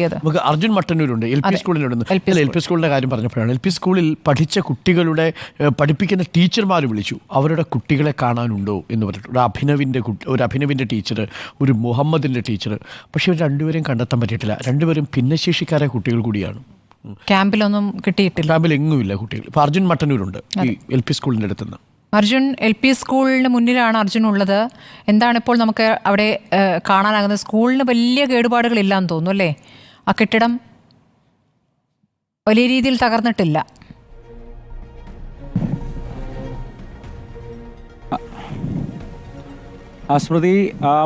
നമുക്ക് അർജുൻ മട്ടന്നൂരുണ്ട്, L P സ്കൂളിലുണ്ട്. എൽ പി സ്കൂളിൻ്റെ കാര്യം പറഞ്ഞപ്പോഴാണ്, എൽ പി സ്കൂളിൽ പഠിച്ച കുട്ടികളുടെ പഠിപ്പിക്കുന്ന ടീച്ചർമാർ വിളിച്ചു, അവരുടെ കുട്ടികളെ കാണാനുണ്ടോ എന്ന് പറഞ്ഞിട്ട്. ഒരു അഭിനവിൻ്റെ ടീച്ചർ, ഒരു മുഹമ്മദിൻ്റെ ടീച്ചർ. പക്ഷേ ഇവർ രണ്ടുപേരും കണ്ടെത്താൻ പറ്റിയിട്ടില്ല. രണ്ടുപേരും ഭിന്നശേഷിക്കാരായ കുട്ടികൾ കൂടിയാണ്. ക്യാമ്പിലൊന്നും കിട്ടിയിട്ടില്ല, ക്യാമ്പിൽ എങ്ങുമില്ല കുട്ടികൾ. ഇപ്പോൾ അർജുൻ മട്ടന്നൂരുണ്ട് ഈ എൽ പി സ്കൂളിൻ്റെ അടുത്തുനിന്ന്. അർജുൻ എൽ പി സ്കൂളിന് മുന്നിലാണ് അർജുൻ ഉള്ളത്. എന്താണ് ഇപ്പോൾ നമുക്ക് അവിടെ കാണാനാകുന്നത്? സ്കൂളിന് വലിയ കേടുപാടുകളില്ലാന്ന് തോന്നുന്നു അല്ലേ? ആ കെട്ടിടം വലിയ രീതിയിൽ തകർന്നിട്ടില്ല. സ്മൃതി,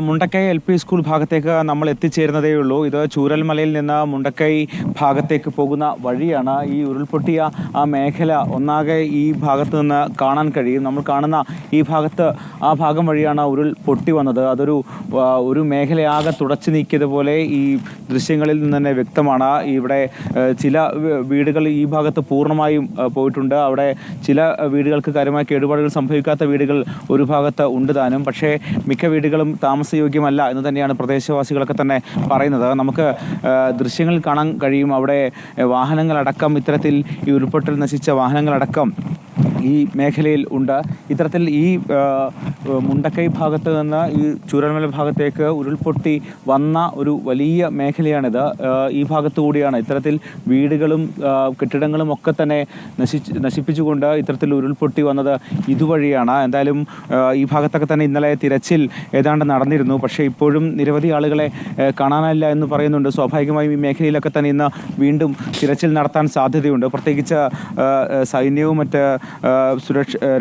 മുണ്ടക്കൈ എൽ പി സ്കൂൾ ഭാഗത്തേക്ക് നമ്മൾ എത്തിച്ചേരുന്നതേ ഉള്ളൂ. ഇത് ചൂരൽമലയിൽ നിന്ന് മുണ്ടക്കൈ ഭാഗത്തേക്ക് പോകുന്ന വഴിയാണ്. ഈ ഉരുൾപൊട്ടിയ ആ മേഖല ഒന്നാകെ ഈ ഭാഗത്ത് നിന്ന് കാണാൻ കഴിയും. നമ്മൾ കാണുന്ന ഈ ഭാഗത്ത് ആ ഭാഗം വഴിയാണ് ഉരുൾ പൊട്ടി വന്നത്. ഒരു മേഖലയാകെ തുടച്ചു നീക്കിയതുപോലെ ഈ ദൃശ്യങ്ങളിൽ നിന്ന് തന്നെ വ്യക്തമാണ്. ഇവിടെ ചില വീടുകൾ ഈ ഭാഗത്ത് പൂർണ്ണമായും പോയിട്ടുണ്ട്. അവിടെ ചില വീടുകൾക്ക് കാര്യമായ കേടുപാടുകൾ സംഭവിക്കാത്ത വീടുകൾ ഒരു ഭാഗത്ത് ഉണ്ട് താനും. പക്ഷേ മിക്ക വീടുകളും താമസയോഗ്യമല്ല എന്ന് തന്നെയാണ് പ്രദേശവാസികളൊക്കെ തന്നെ പറയുന്നത്. നമുക്ക് ദൃശ്യങ്ങളിൽ കാണാൻ കഴിയും, അവിടെ വാഹനങ്ങളടക്കം, ഇത്തരത്തിൽ ഈ ഉരുൾപൊട്ടൽ നശിച്ച വാഹനങ്ങളടക്കം ഈ മേഖലയിൽ ഉണ്ട്. ഇത്തരത്തിൽ ഈ മുണ്ടക്കൈ ഭാഗത്ത് നിന്ന് ഈ ചൂരൽമല ഭാഗത്തേക്ക് ഉരുൾപൊട്ടി വന്ന ഒരു വലിയ മേഖലയാണിത്. ഈ ഭാഗത്തു കൂടിയാണ് ഇത്തരത്തിൽ വീടുകളും കെട്ടിടങ്ങളും ഒക്കെ തന്നെ നശിപ്പിച്ചുകൊണ്ട് ഇത്തരത്തിൽ ഉരുൾപൊട്ടി വന്നത് ഇതുവഴിയാണ്. എന്തായാലും ഈ ഭാഗത്തൊക്കെ തന്നെ ഇന്നലെ തിരച്ചിൽ ഏതാണ്ട് നടന്നിരുന്നു. പക്ഷേ ഇപ്പോഴും നിരവധി ആളുകളെ കാണാനില്ല എന്ന് പറയുന്നുണ്ട്. സ്വാഭാവികമായും ഈ മേഖലയിലൊക്കെ തന്നെ ഇന്ന് വീണ്ടും തിരച്ചിൽ നടത്താൻ സാധ്യതയുണ്ട്. പ്രത്യേകിച്ച് സൈന്യവും മറ്റ്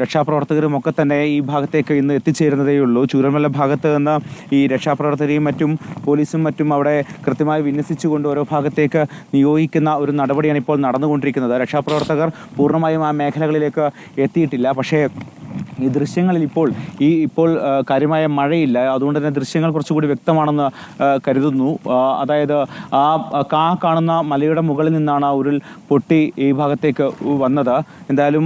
രക്ഷാപ്രവർത്തകരും ഒക്കെ തന്നെ ഈ ഭാഗത്തേക്ക് ഇന്ന് എത്തിച്ചേരുന്നതേയുള്ളൂ. ചൂരൽമല ഭാഗത്ത് നിന്ന് ഈ രക്ഷാപ്രവർത്തകരെയും മറ്റും പോലീസും മറ്റും അവിടെ കൃത്യമായി വിന്യസിച്ചുകൊണ്ട് ഓരോ ഭാഗത്തേക്ക് നിയോഗിക്കുന്ന ഒരു നടപടിയാണ് ഇപ്പോൾ നടന്നുകൊണ്ടിരിക്കുന്നത്. രക്ഷാപ്രവർത്തകർ പൂർണ്ണമായും ആ മേഖലകളിലേക്ക് എത്തിയിട്ടില്ല. പക്ഷേ ഈ ദൃശ്യങ്ങളിൽ ഇപ്പോൾ കാര്യമായ മഴയില്ല. അതുകൊണ്ട് തന്നെ ദൃശ്യങ്ങൾ കുറച്ചുകൂടി വ്യക്തമാണെന്ന് കരുതുന്നു. അതായത് ആ കാണുന്ന മലയുടെ മുകളിൽ നിന്നാണ് ആ ഉരുൾ പൊട്ടി ഈ ഭാഗത്തേക്ക് വന്നത്. എന്തായാലും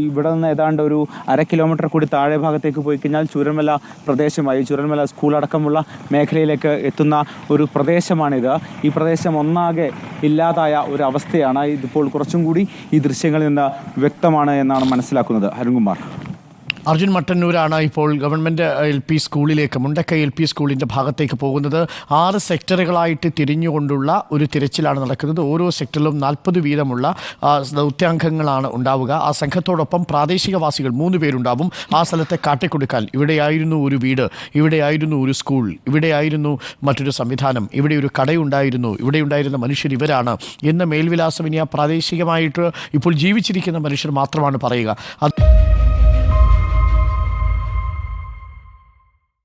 ഇവിടെ നിന്ന് ഏതാണ്ട് ഒരു 1/2 കിലോമീറ്റർ കൂടി താഴെ ഭാഗത്തേക്ക് പോയി കഴിഞ്ഞാൽ ചൂരൽമല പ്രദേശമായി, ചൂരൽമല സ്കൂൾ അടക്കമുള്ള മേഖലയിലേക്ക് എത്തുന്ന ഒരു പ്രദേശമാണിത്. ഈ പ്രദേശം ഒന്നാകെ ഇല്ലാതായ ഒരു അവസ്ഥയാണ്. ഇതിപ്പോൾ കുറച്ചും കൂടി ഈ ദൃശ്യങ്ങളിൽ നിന്ന് വ്യക്തമാണ് എന്നാണ് മനസ്സിലാക്കുന്നത്. അരുൺകുമാർ. അർജുൻ മട്ടന്നൂരാണ് ഇപ്പോൾ ഗവൺമെൻറ് എൽ പി സ്കൂളിലേക്ക്, മുണ്ടക്കൈ എൽ പി സ്കൂളിൻ്റെ ഭാഗത്തേക്ക് പോകുന്നത്. 6 സെക്ടറുകളായിട്ട് തിരിഞ്ഞുകൊണ്ടുള്ള ഒരു തിരച്ചിലാണ് നടക്കുന്നത്. ഓരോ സെക്ടറിലും 40 വീതമുള്ള ദൗത്യാംഗങ്ങളാണ് ഉണ്ടാവുക. ആ സംഘത്തോടൊപ്പം പ്രാദേശികവാസികൾ 3 പേരുണ്ടാവും. ആ സ്ഥലത്തെ കാട്ടിക്കൊടുക്കാൻ, ഇവിടെയായിരുന്നു ഒരു വീട്, ഇവിടെയായിരുന്നു ഒരു സ്കൂൾ, ഇവിടെയായിരുന്നു മറ്റൊരു സംവിധാനം, ഇവിടെ ഒരു കടയുണ്ടായിരുന്നു, ഇവിടെയുണ്ടായിരുന്ന മനുഷ്യർ ഇവരാണ് എന്ന മേൽവിലാസം ഇനി ആ പ്രാദേശികമായിട്ട് ഇപ്പോൾ ജീവിച്ചിരിക്കുന്ന മനുഷ്യർ മാത്രമാണ് പറയുക. അത്